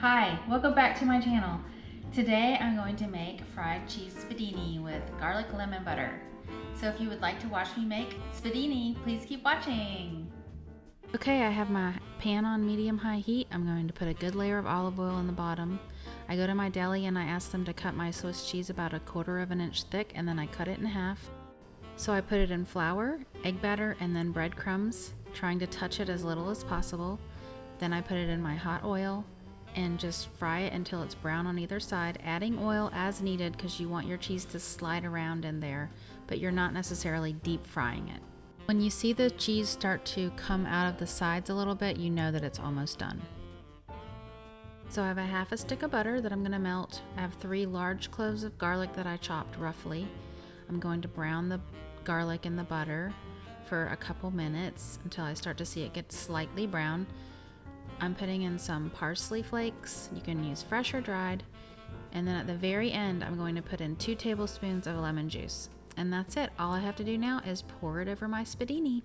Hi, welcome back to my channel. Today I'm going to make fried cheese spedini with garlic lemon butter. So if you would like to watch me make spedini, please keep watching. Okay, I have my pan on medium-high heat. I'm going to put a good layer of olive oil in the bottom. I go to my deli and I ask them to cut my Swiss cheese about 1/4 of an inch thick, and then I cut it in half. So I put it in flour, egg batter, and then breadcrumbs, trying to touch it as little as possible. Then I put it in my hot oil and just fry it until it's brown on either side, adding oil as needed because you want your cheese to slide around in there, but you're not necessarily deep frying it. When you see the cheese start to come out of the sides a little bit, you know that it's almost done. So I have a half a stick of butter that I'm going to melt. I have 3 large cloves of garlic that I chopped roughly. I'm going to brown the garlic in the butter for a couple minutes until I start to see it get slightly brown. I'm putting in some parsley flakes. You can use fresh or dried. And then at the very end, I'm going to put in 2 tablespoons of lemon juice. And that's it. All I have to do now is pour it over my spedini.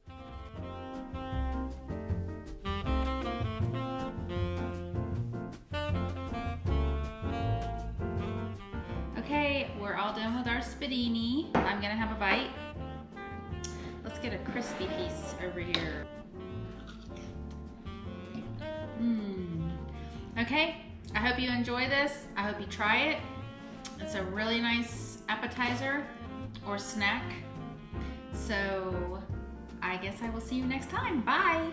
Okay, we're all done with our spedini. I'm gonna have a bite. Let's get a crispy piece over here. Okay, I hope you enjoy this. I hope you try it. It's a really nice appetizer or snack. So I guess I will see you next time. Bye.